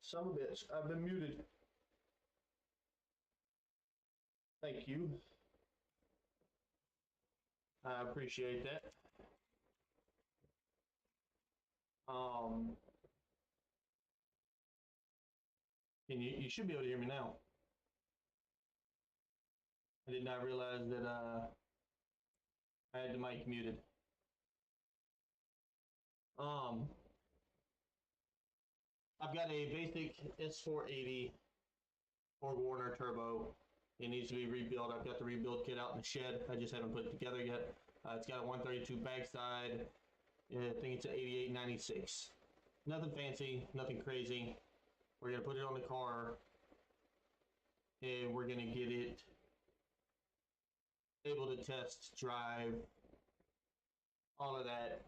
Son of a bitch, I've been muted. Thank you. I appreciate that. And you should be able to hear me now. I did not realize that I had the mic muted. I've got a basic S480 Ford Warner Turbo. It needs to be rebuilt. I've got the rebuild kit out in the shed. I just haven't put it together yet. It's got a 132 backside. I think it's an 8896. Nothing fancy, nothing crazy. We're gonna put it on the car, and we're gonna get it able to test, drive, all of that.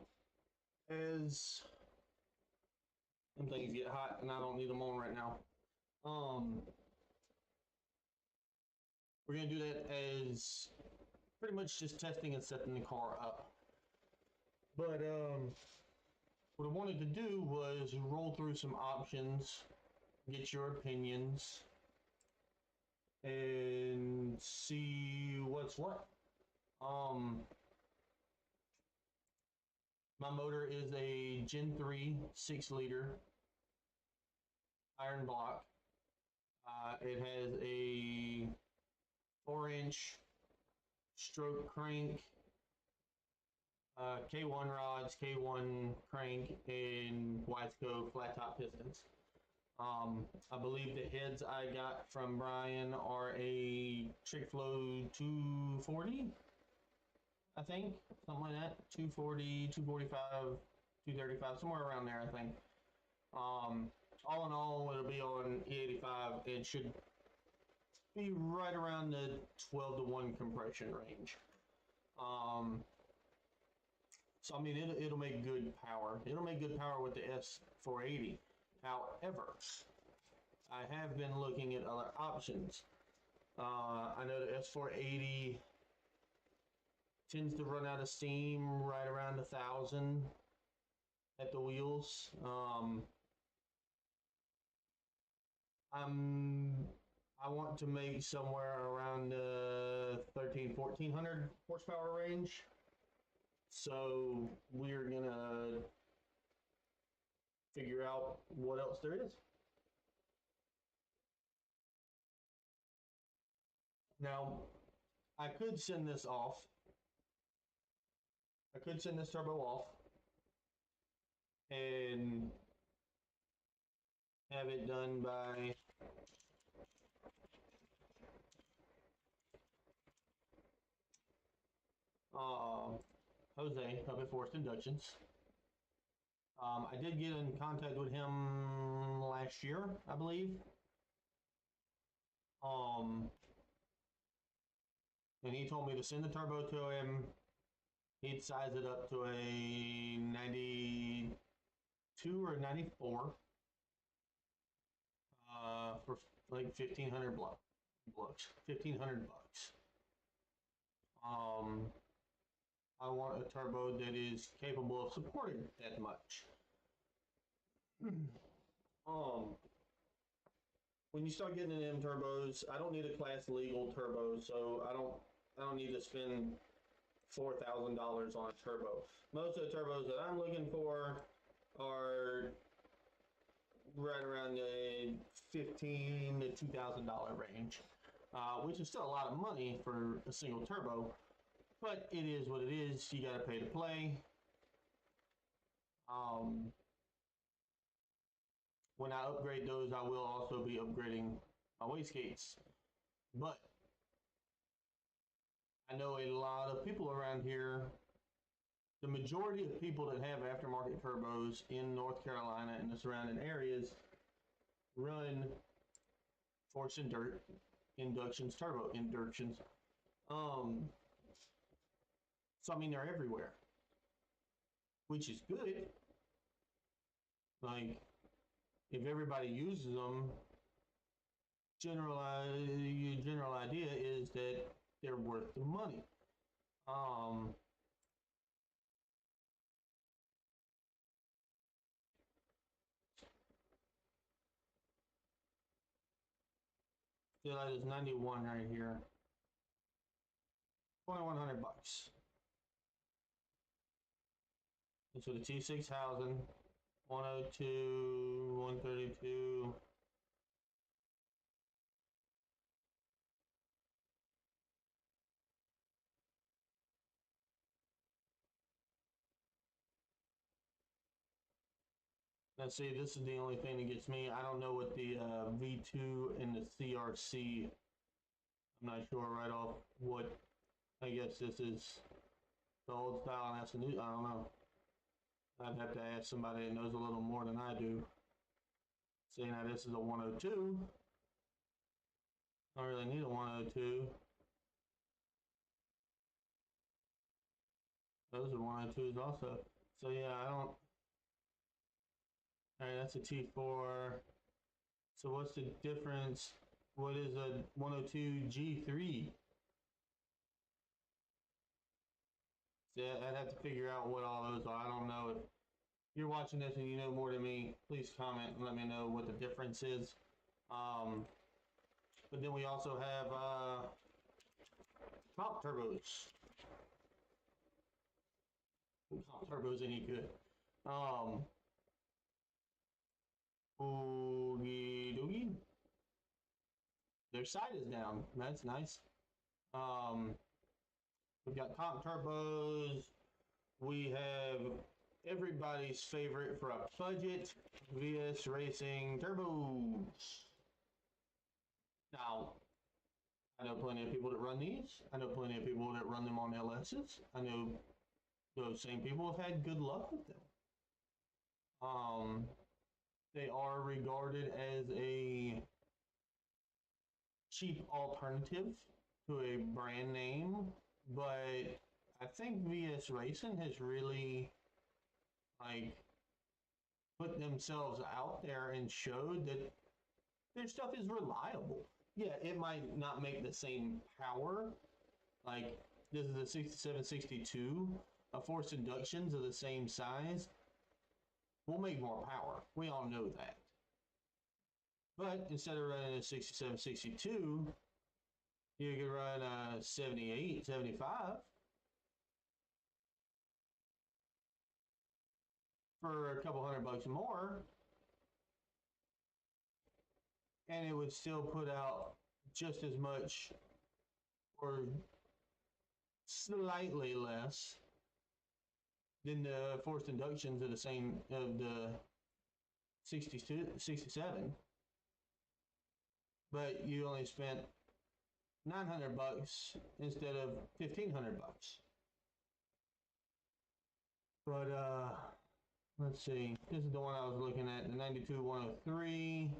As some things get hot, and I don't need them on right now. We're gonna do that as pretty much just testing and setting the car up. But what I wanted to do was roll through some options, get your opinions, and see what's what. My motor is a Gen 3 6-liter iron block. It has a 4-inch stroke crank, K1 rods, K1 crank, and Wiseco flat top pistons. I believe the heads I got from Brian are a Trick Flow 240, I think, something like that. 240, 245, 235, somewhere around there, I think. All in all, it'll be on E85. It should be right around the 12 to 1 compression range. So I mean, it'll make good power. It'll make good power with the S480. However, I have been looking at other options. I know the S480 tends to run out of steam right around 1,000 at the wheels. I want to make somewhere around 1,300-1,400 horsepower range. So we're gonna what else there is. Now, I could send this off. I could send this turbo off and have it done by Jose up at Forced Inductions. I did get in contact with him last year, I believe. And he told me to send the turbo to him. He'd size it up to a 92 or 94 for like 1,500 bucks. 1,500 bucks. I want a turbo that is capable of supporting that much. When you start getting into them turbos, I don't need a class legal turbo, so I don't need to spend $4,000 on a turbo. Most of the turbos that I'm looking for are right around the $1,500 to $2,000 range, which is still a lot of money for a single turbo, but it is what it is. You got to pay to play. When I upgrade those, I will also be upgrading my wastegates, but I know a lot of people around here. The majority of people that have aftermarket turbos in North Carolina and the surrounding areas run forced inductions, turbo inductions. So I mean, they're everywhere, which is good. Like, if everybody uses them, general idea is that they're worth the money. See, that is 91 right here. 2,100 bucks. And so the T6 housing, 102, 132. Now see, this is the only thing that gets me. I don't know what the V2 and the CRC, I'm not sure right off what, I guess this is the old style and that's the new, I don't know. I'd have to ask somebody that knows a little more than I do. See, now this is a 102. I don't really need a 102. Those are 102s also. So yeah, I don't. Alright, that's a T4. So what's the difference? What is a 102 G3? See, I'd have to figure out what all those are. I don't know. If you're watching this and you know more than me, please comment and let me know what the difference is. But then we also have comp turbos. Comp turbos any good. Oogie doogie. Their side is down. That's nice. We've got comp turbos. We have everybody's favorite for a budget, VS Racing turbos. Now, I know plenty of people that run these. I know plenty of people that run them on LSs. I know those same people have had good luck with them. They are regarded as a cheap alternative to a brand name, but I think VS Racing has really like put themselves out there and showed that their stuff is reliable. Yeah, it might not make the same power. Like, this is a 6762. A forced inductions of the same size will make more power. We all know that. But instead of running a 6762, you could run a 78, 75 for a couple $100 more. and it would still put out just as much or slightly less than the forced inductions of the same of the 62, 67, but you only spent $900 instead of $1,500. But let's see. This is the one I was looking at, the 92-103.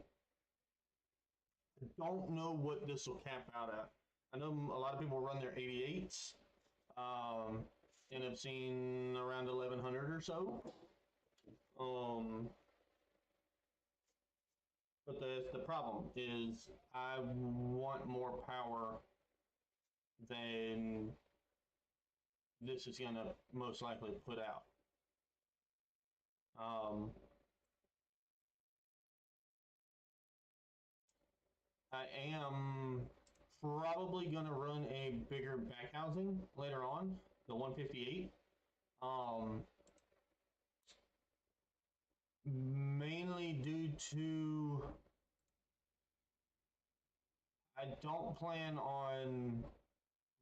I don't know what this will cap out at. I know a lot of people run their 88s, and I've seen around 1100 or so. But the problem is I want more power than this is going to most likely put out. I am probably going to run a bigger back housing later on, the 158. Mainly due to I don't plan on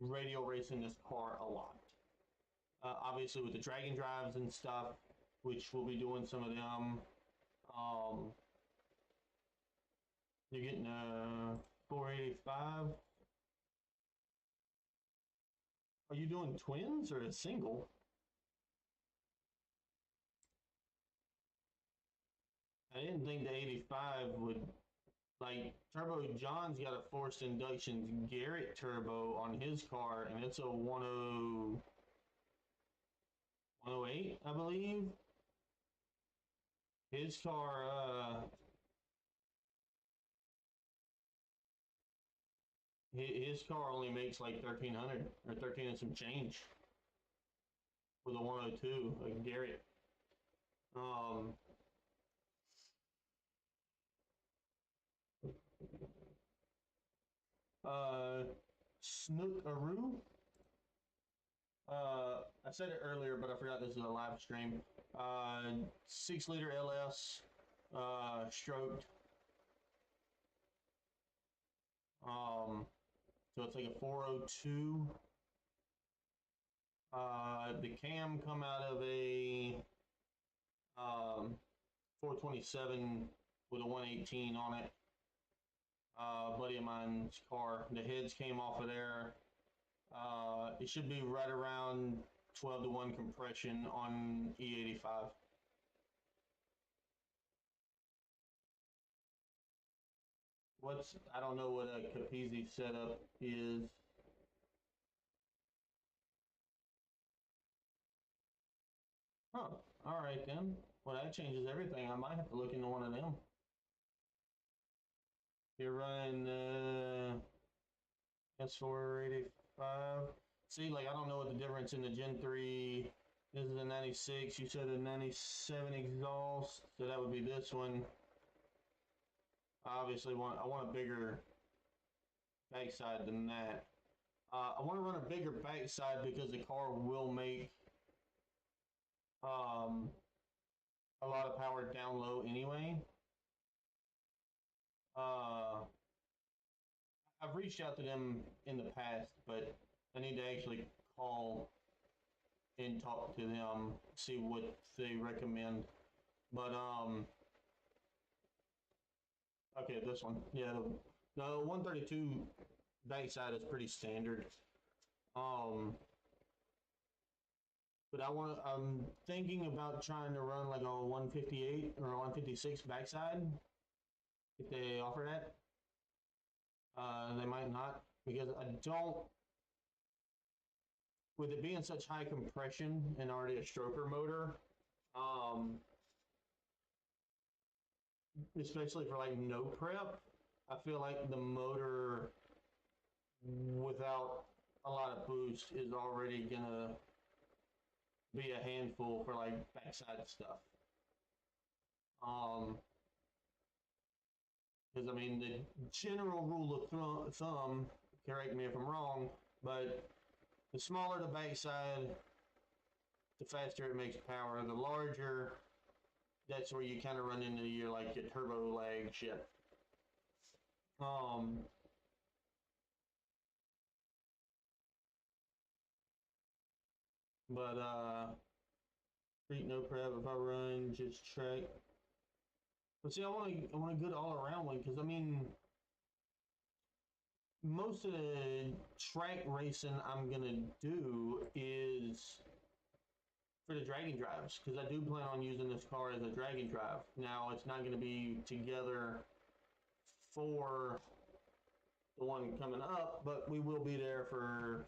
radio racing this car a lot. Obviously with the Dragon drives and stuff, which we'll be doing some of them. You're getting a 485. Are you doing twins or a single? I didn't think the 85 would, like, Turbo John's got a forced induction Garrett turbo on his car, and it's a 108, I believe. His car, his car only makes like 1,300 or 13 and some change with a 102, like Garrett. Snookaroo. I said it earlier, but I forgot this is a live stream. 6-liter LS, stroked. So it's like a 402. The cam come out of a 427 with a 118 on it. Buddy of mine's car. The heads came off of there. It should be right around 12-to-1 compression on E85. I don't know what a Capizzi setup is. Huh, all right then. Well, that changes everything. I might have to look into one of them. You're running S485. See, like, I don't know what the difference in the Gen 3. This is a 96. You said a 97 exhaust, so that would be this one. I obviously want a bigger backside than that. I want to run a bigger backside because the car will make a lot of power down low anyway. I've reached out to them in the past, but I need to actually call and talk to them, see what they recommend. But okay, this one, yeah, the 132 backside is pretty standard. But I'm thinking about trying to run like a 158 or a 156 backside if they offer that. They might not, because I don't, with it being such high compression and already a stroker motor, especially for like no prep, I feel like the motor without a lot of boost is already gonna be a handful for like backside stuff. Because I mean, the general rule of thumb, correct me if I'm wrong, but the smaller the backside, the faster it makes power. The larger, that's where you kind of run into your like your turbo lag shit. Um, but street no prep. If I run just track. But see, I want a good all around one because I mean, most of the track racing I'm gonna do is for the dragon drives because I do plan on using this car as a dragon drive. Now it's not gonna be together for the one coming up, but we will be there for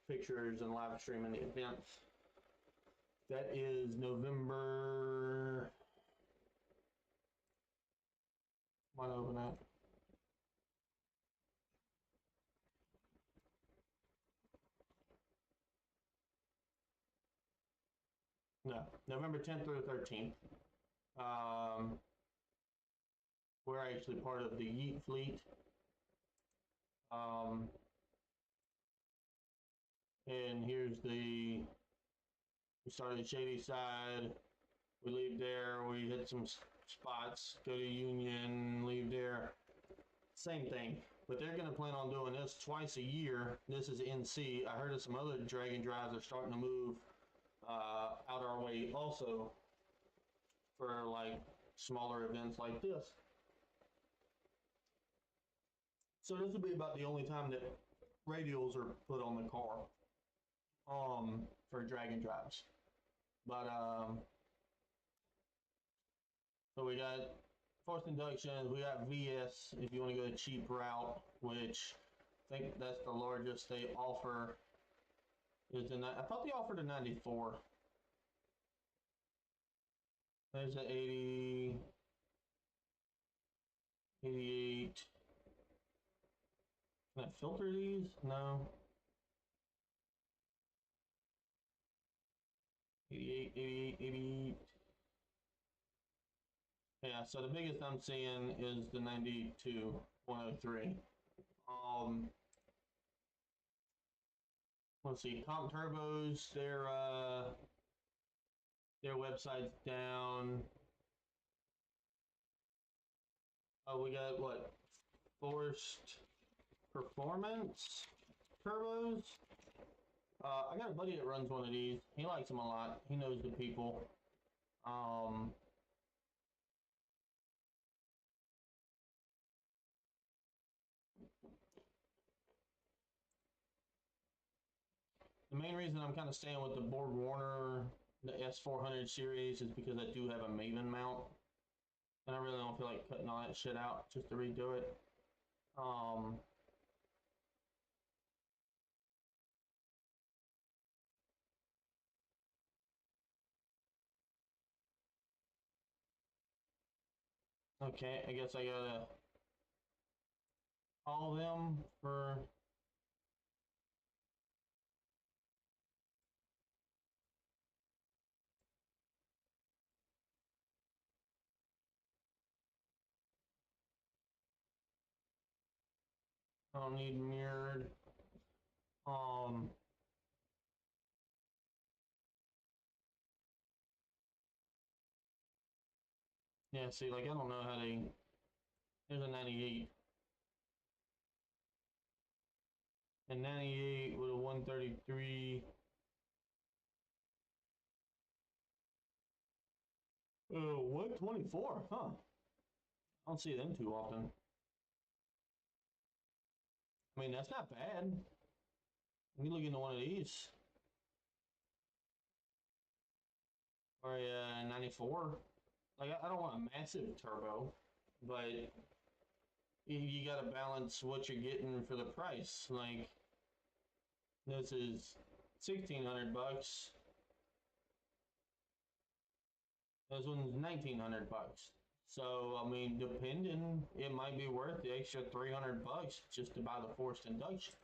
pictures and live streaming the event. That is November. Might open that. No, November 10th through 13th. Um, we're actually part of the Yeet Fleet. Um, and here's we started Shady Side. We leave there. We hit some spots. Go to Union. Leave there. Same thing. But they're going to plan on doing this twice a year. This is NC. I heard of some other Dragon drives are starting to move out our way also for like smaller events like this. So this will be about the only time that radials are put on the car for Dragon drives. But so we got forced inductions, we got VS if you want to go the cheap route, which I think that's the largest they offer. I thought they offered a 94. There's a 80, 88. Can I filter these? No. 88, 88, 88. Yeah, so the biggest I'm seeing is the 92 103. Let's see, Comp Turbos, their website's down. Oh, we got what? Forced Performance Turbos. I got a buddy that runs one of these. He likes them a lot. He knows the people. The main reason I'm kind of staying with the Borg Warner, the S400 series, is because I do have a Maven mount. And I really don't feel like cutting all that shit out just to redo it. Okay, I guess I gotta call them for. I don't need mirrored. Yeah, see, like, I don't know how there's a 98. And 98 with a 133. Oh, 124, huh? I don't see them too often. I mean, that's not bad. Let me look into one of these. Or a 94. Like, I don't want a massive turbo, but you got to balance what you're getting for the price. Like, this is 1,600 bucks. This one's 1,900 bucks. So, I mean, depending, it might be worth the extra 300 bucks just to buy the forced induction.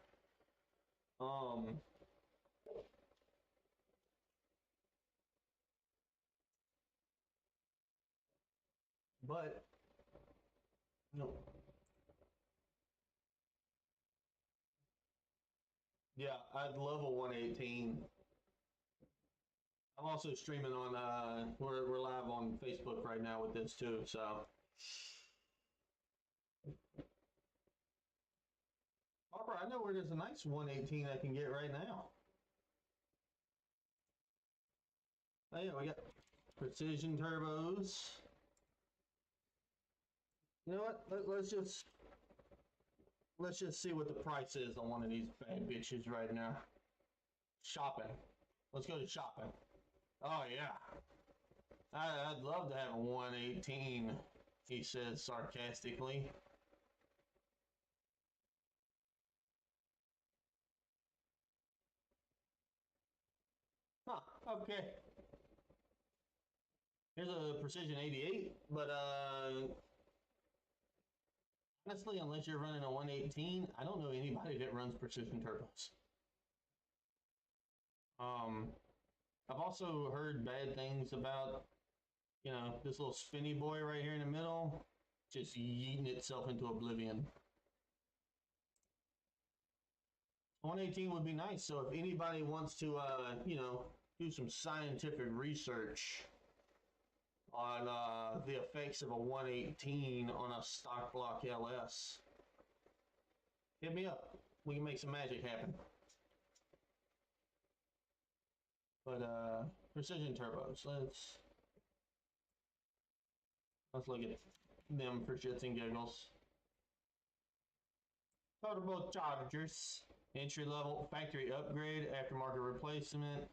But, no. Yeah, I'd love a 118. I'm also streaming on, we're live on Facebook right now with this too, so Harper, I know where there's a nice 118 I can get right now. Oh yeah, we got precision turbos. You know what? Let's just see what the price is on one of these bad bitches right now. Shopping. Let's go to shopping. Oh yeah. I'd love to have a 118, he says sarcastically. Huh, okay. Here's a Precision 88, but honestly, unless you're running a 118, I don't know anybody that runs precision turbos. Um, I've also heard bad things about, you know, this little spinny boy right here in the middle, just yeeting itself into oblivion. 118 would be nice. So if anybody wants to, you know, do some scientific research on the effects of a 118 on a stock block LS, hit me up. We can make some magic happen. But precision turbos. Let's look at them for shits and giggles. Turbochargers, entry level, factory upgrade, aftermarket replacement,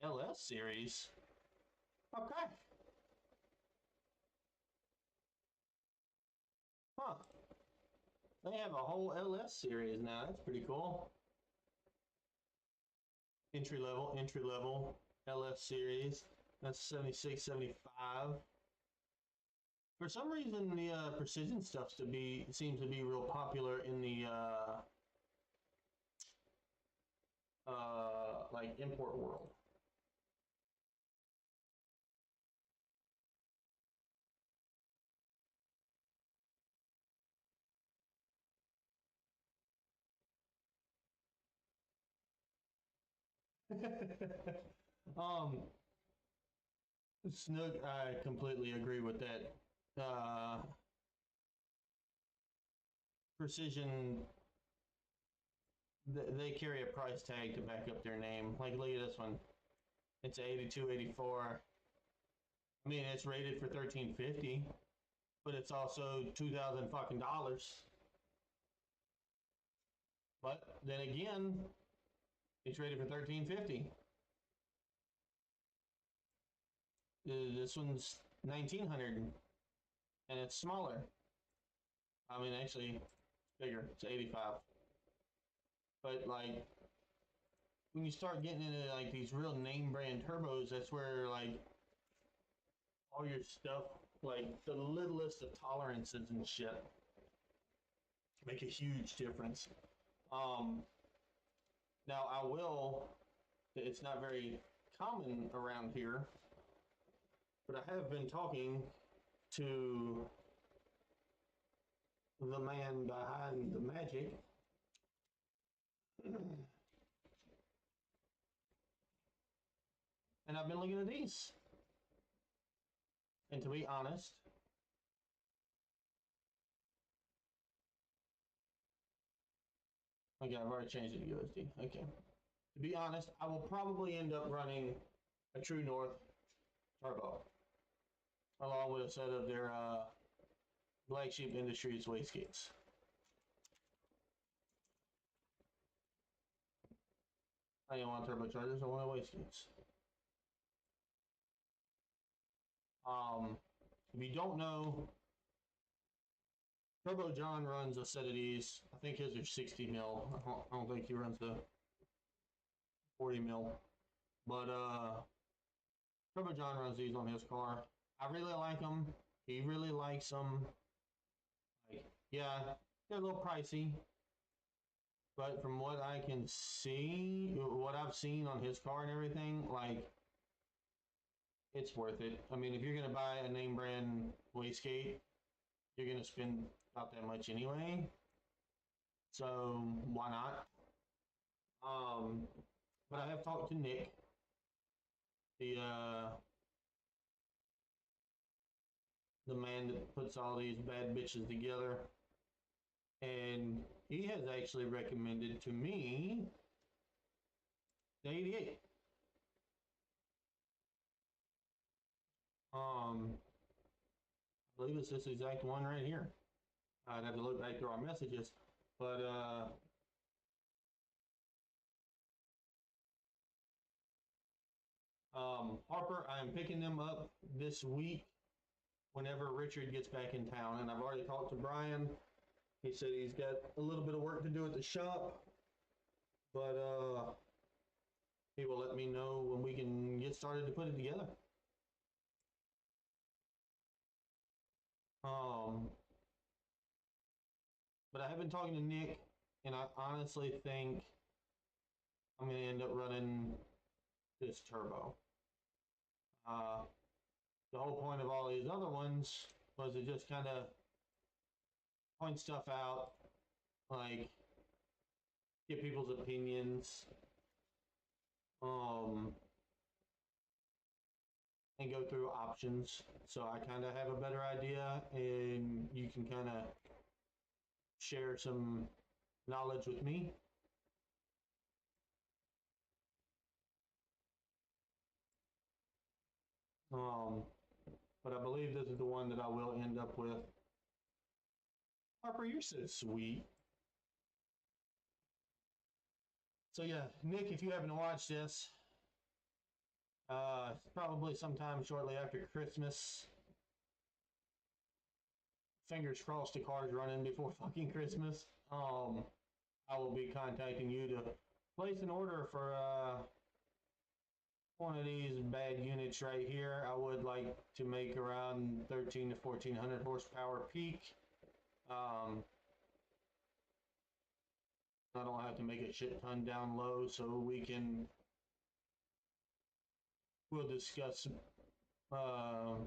LS series. Okay. Huh. They have a whole LS series now. That's pretty cool. Entry level LS series. That's 76, 75. For some reason, the precision stuff seems to be real popular in the like import world. um, Snook, I completely agree with that. Precision, they carry a price tag to back up their name. Like, look at this one. It's 82, 84. I mean, it's rated for 1350, but it's also 2,000 fucking dollars. But then again, it's rated for 1350. This one's 1900, and it's smaller. I mean, actually, bigger. It's 85. But like, when you start getting into like these real name brand turbos, that's where like all your stuff, like the littlest of tolerances and shit, make a huge difference. Now I will. It's not very common around here, but I have been talking to the man behind the magic. And I've been looking at these. And to be honest, okay, I've already changed it to USD. Okay. To be honest, I will probably end up running a True North turbo along with a set of their Black Sheep Industries wastegates. I don't want turbochargers, I want wastegates. If you don't know, Turbo John runs a set of these. I think his are 60 mil. I don't think he runs the 40 mil. But Turbo John runs these on his car. I really like them. He really likes them. Like, yeah, they're a little pricey. But from what I can see, what I've seen on his car and everything, like, it's worth it. I mean, if you're going to buy a name brand wastegate, you're going to spend about that much anyway. So, why not? But I have talked to Nick, the man that puts all these bad bitches together. And he has actually recommended to me the 88. I believe it's this exact one right here. I'd have to look back through our messages, but Harper, I am picking them up this week whenever Richard gets back in town, and I've already talked to Brian. He said he's got a little bit of work to do at the shop, but he will let me know when we can get started to put it together. But I have been talking to Nick, and I honestly think I'm going to end up running this turbo. The whole point of all these other ones was to just kind of point stuff out, like get people's opinions, and go through options. So I kind of have a better idea, and you can kind of share some knowledge with me. But I believe this is the one that I will end up with. Harper, you're so sweet. So yeah, Nick, if you haven't watched this, probably sometime shortly after Christmas. Fingers crossed the car's running before fucking Christmas. I will be contacting you to place an order for one of these bad units right here. I would like to make around 13 to 1400 horsepower peak. I don't have to make a shit ton down low, so we'll discuss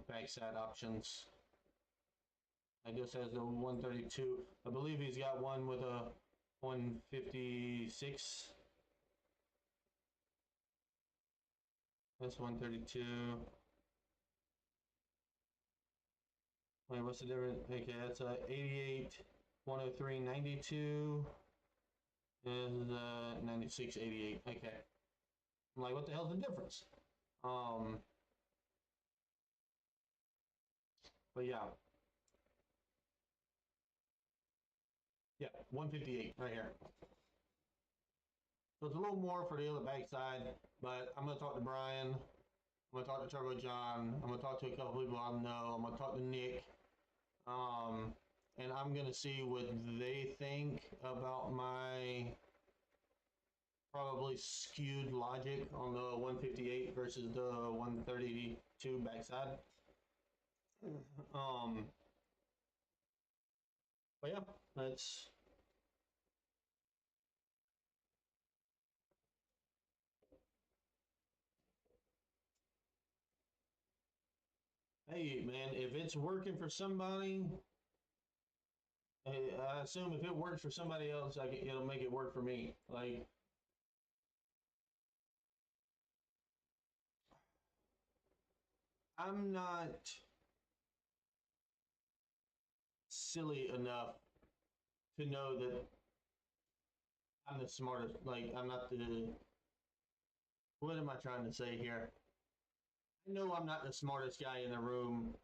backside options. I guess has the 132. I believe he's got one with a 156. That's 132. Wait, what's the difference? Okay, that's a 88, 103, 92. Is 96, 88. Okay. I'm like, what the hell's the difference? But yeah. Yeah, 158 right here. So it's a little more for the other backside, but I'm going to talk to Brian. I'm going to talk to Turbo John. I'm going to talk to a couple people I know. I'm going to talk to Nick. And I'm going to see what they think about my probably skewed logic on the 158 versus the 132 backside. But yeah, that's... Hey, man, if it's working for somebody, I assume if it works for somebody else, it'll make it work for me. Like, I'm not silly enough to know that I'm the smartest. Like, I'm not the... What am I trying to say here? I know I'm not the smartest guy in the room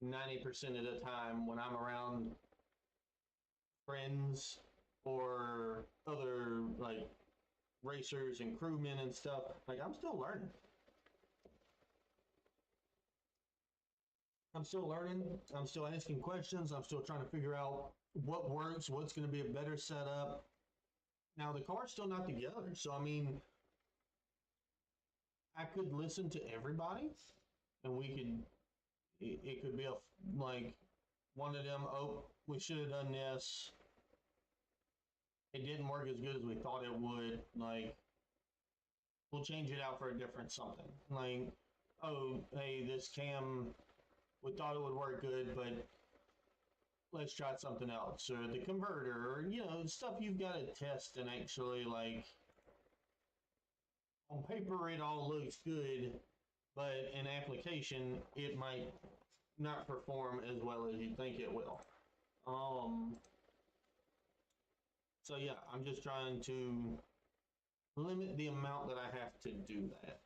90% of the time when I'm around friends or other like racers and crewmen and stuff. Like, I'm still learning. I'm still asking questions. I'm still trying to figure out what works, what's going to be a better setup. Now the car's still not together, so I mean, I could listen to everybody, and it could be like one of them. Oh, we should have done this. It didn't work as good as we thought it would. Like, we'll change it out for a different something. Like, oh, hey, this cam, we thought it would work good, but let's try something else. Or the converter, or, stuff you've got to test and actually, like, on paper it all looks good, but in application it might not perform as well as you think it will. So yeah, I'm just trying to limit the amount that I have to do that.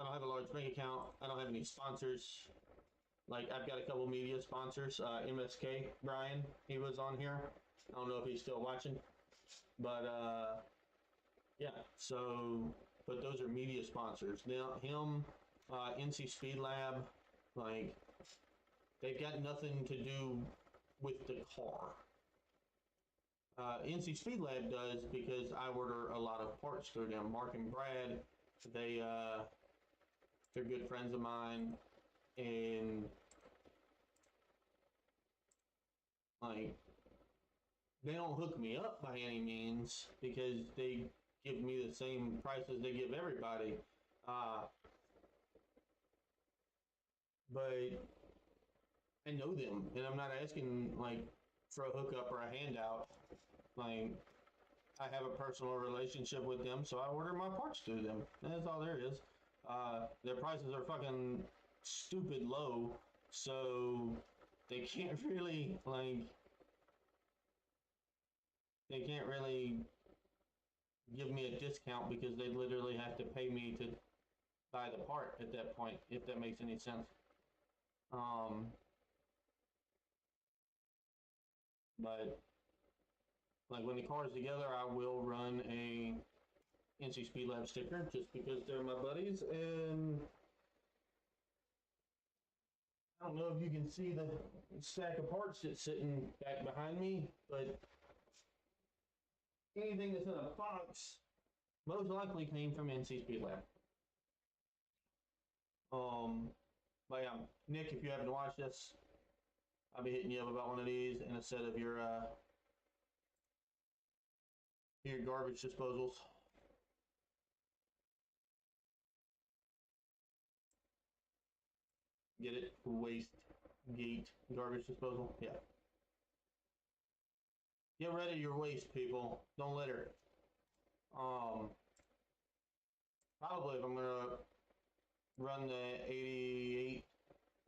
I don't have a large bank account. I don't have any sponsors. Like I've got a couple media sponsors. MSK Brian, he was on here. I don't know if he's still watching, but yeah. So, but those are media sponsors. Now him, NC Speed Lab, like they've got nothing to do with the car. NC Speed Lab does because I order a lot of parts through them. Mark and Brad, they're good friends of mine, and like they don't hook me up by any means because they give me the same prices they give everybody. Uh, but I know them, and I'm not asking like for a hookup or a handout. Like I have a personal relationship with them, so I order my parts through them. That's all there is. Their prices are fucking stupid low, so they can't really they can't really give me a discount because they literally have to pay me to buy the part at that point, if that makes any sense. Um, but like when the car's together, I will run a NC Speed Lab sticker just because they're my buddies, and I don't know if you can see the stack of parts that's sitting back behind me, but anything that's in a box most likely came from NC Speed Lab. Um, but yeah, Nick, if you haven't watched this, I'll be hitting you up about one of these and a set of your garbage disposals. Get it? Waste gate garbage disposal. Yeah. Get rid of your waste, people. Don't litter. Um, Probably if I'm gonna run the 88,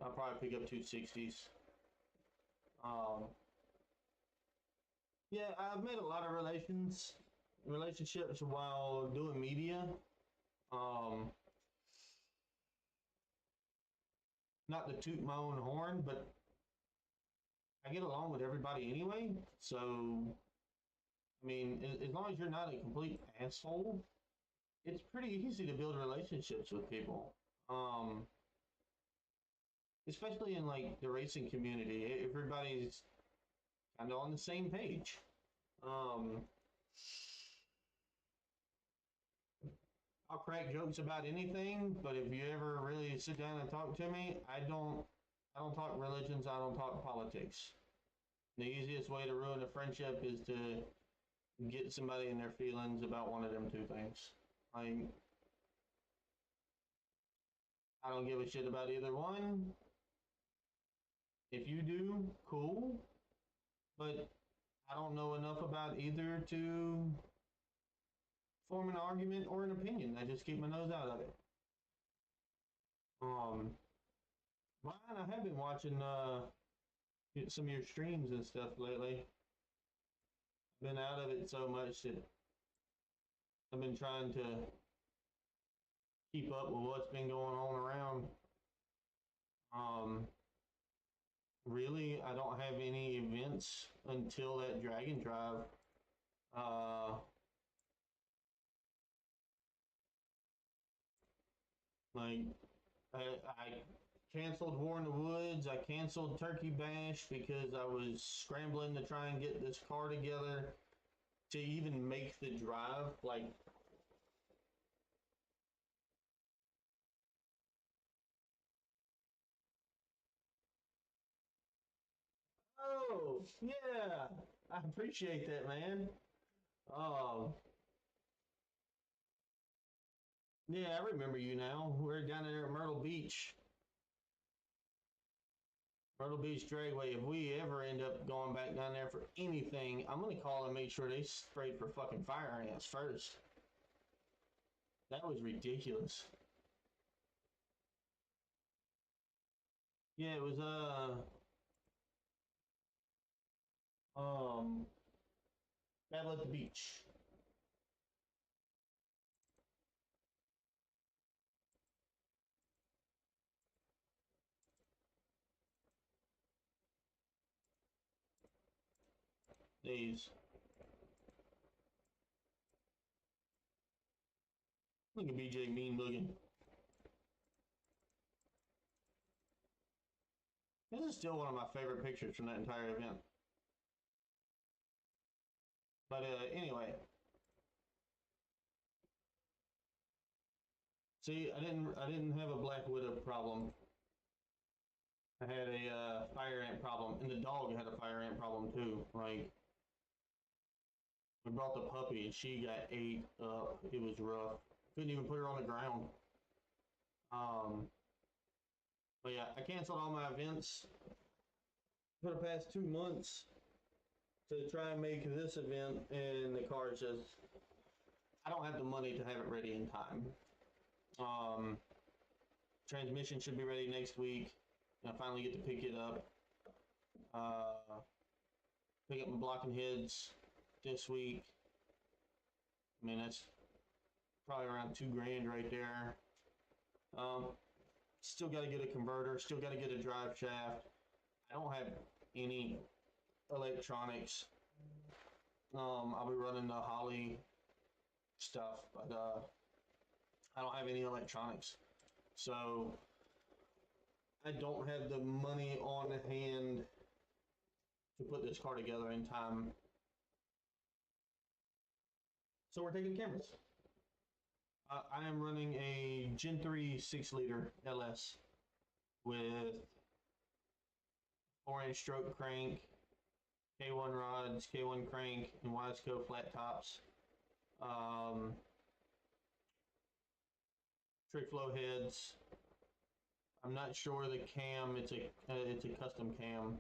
I'll probably pick up 260s. Yeah, I've made a lot of relationships while doing media. Um, Not to toot my own horn, but I get along with everybody anyway. So, I mean, as long as you're not a complete asshole, it's pretty easy to build relationships with people. Um, Especially in like the racing community, everybody's kind of on the same page. Um, I'll crack jokes about anything, but if you ever really sit down and talk to me, I don't talk religions, I don't talk politics. The easiest way to ruin a friendship is to get somebody in their feelings about one of them two things. Like, I don't give a shit about either one. If you do, cool. But I don't know enough about either to form an argument or an opinion. I just keep my nose out of it. Um, Brian, I have been watching some of your streams and stuff lately. I've been out of it so much that I've been trying to keep up with what's been going on around. Um, Really, I don't have any events until that Dragon Drive. Uh, like I canceled War in the Woods. I canceled Turkey Bash because I was scrambling to try and get this car together to even make the drive. Like, oh yeah, I appreciate that, man. Um, yeah, I remember you now. We're down there at Myrtle Beach. Myrtle Beach Dragway. If we ever end up going back down there for anything, I'm gonna call and make sure they sprayed for fucking fire ants first. That was ridiculous. Yeah, it was Battle at the Beach. These. Look at BJ mean looking. This is still one of my favorite pictures from that entire event. But anyway, see, I didn't have a black widow problem. I had a fire ant problem, and the dog had a fire ant problem too. Like, we brought the puppy, and she got ate up. It was rough. Couldn't even put her on the ground. Um, but yeah, I canceled all my events for the past 2 months to try and make this event, and the car just, I don't have the money to have it ready in time. Um, Transmission should be ready next week, and I finally get to pick it up. Pick up my blocking heads this week. I mean, that's probably around $2,000 right there. Still got to get a converter, still got to get a drive shaft. I don't have any electronics. I'll be running the Holly stuff, but I don't have any electronics. So I don't have the money on hand to put this car together in time. So we're taking cameras. I am running a Gen 3 6-liter LS with 4-inch stroke crank, K1 rods, K1 crank, and Wiseco flat tops. Trick flow heads. I'm not sure the cam. It's a custom cam.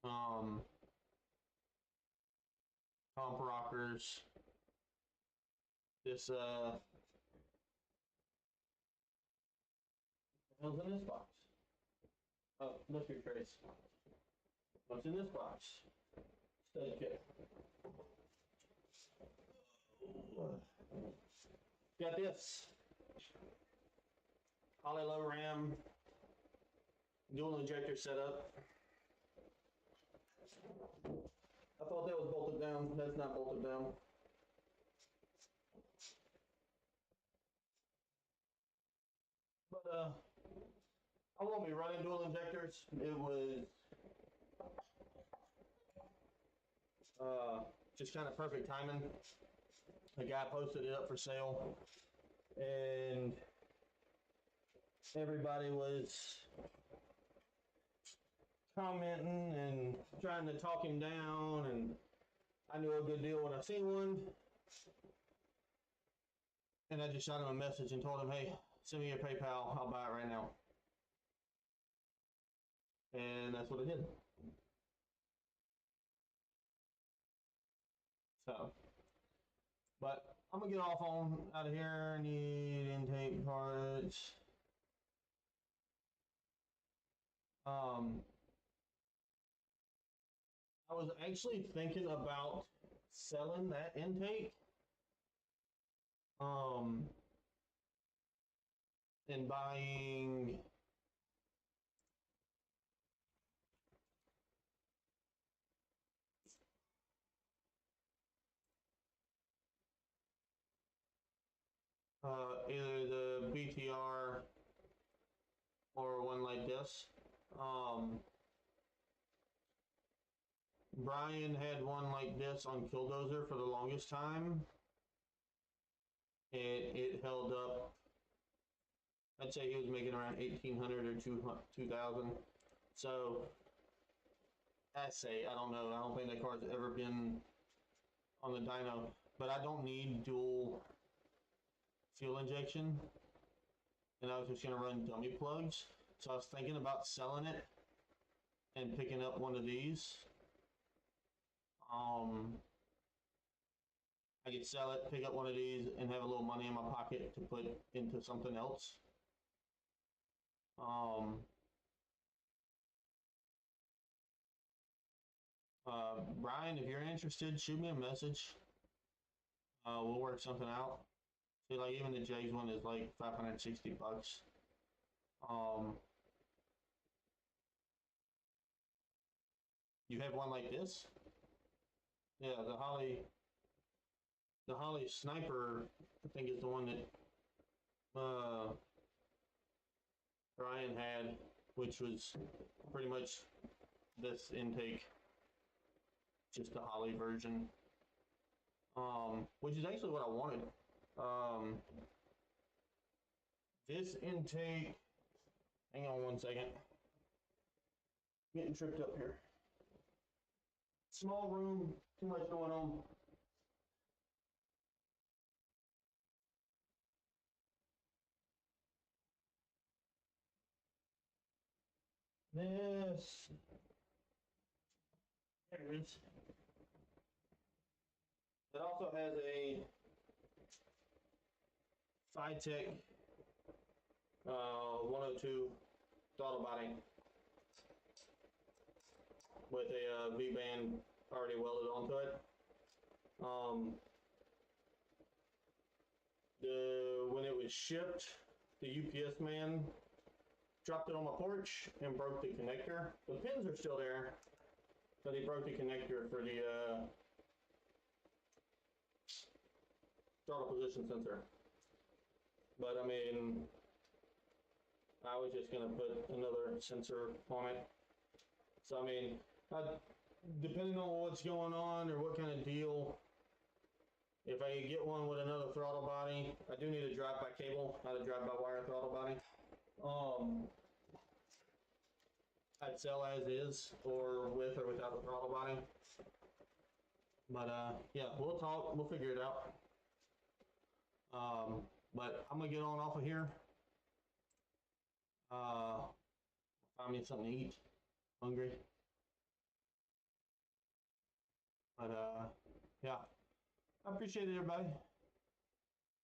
Comp rockers. This what's in this box? Oh, mystery trace. What's in this box? Stud kit. Got this. Poly low ram. Dual injector setup. I thought that was bolted down. That's not bolted down. But I won't be running dual injectors. It was just kind of perfect timing. The guy posted it up for sale, and everybody was commenting and trying to talk him down, and I knew a good deal when I seen one, and I just shot him a message and told him, hey, send me your PayPal, I'll buy it right now. And that's what I did. So, but I'm gonna get off on out of here. Need intake parts. I was actually thinking about selling that intake. And buying either the BTR or one like this. Brian had one like this on Killdozer for the longest time, and it held up. I'd say he was making around 1,800 or 2,000. So I say, I don't know. I don't think that car's ever been on the dyno, but I don't need dual fuel injection, and I was just gonna run dummy plugs. So I was thinking about selling it and picking up one of these. I could sell it, pick up one of these, and have a little money in my pocket to put into something else. Brian, if you're interested, shoot me a message. We'll work something out. See, like even the Jays one is like $560. Um, you have one like this? Yeah, the Holly Sniper, I think is the one that Brian had, which was pretty much this intake, just the Holly version. Which is actually what I wanted. This intake, hang on one second. Getting tripped up here. Small room, too much going on. This, there it is. It also has a Phytech 102 throttle body with a V-band already welded onto it. When it was shipped, the UPS man dropped it on my porch and broke the connector. The pins are still there, but he broke the connector for the throttle position sensor. But I mean, I was just gonna put another sensor on it. So I mean, depending on what's going on or what kind of deal, if I get one with another throttle body, I do need a drive-by cable, not a drive-by-wire throttle body. I'd sell as is, or with or without a throttle body. But yeah, we'll talk. We'll figure it out. But I'm gonna get on off of here. Find me something to eat. Hungry. But yeah, I appreciate it, everybody.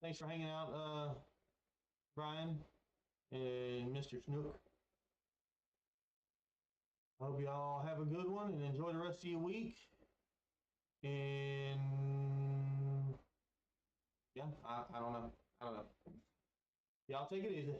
Thanks for hanging out, Brian and Mr. Snook. I hope y'all have a good one and enjoy the rest of your week. And yeah, I don't know. Y'all take it easy.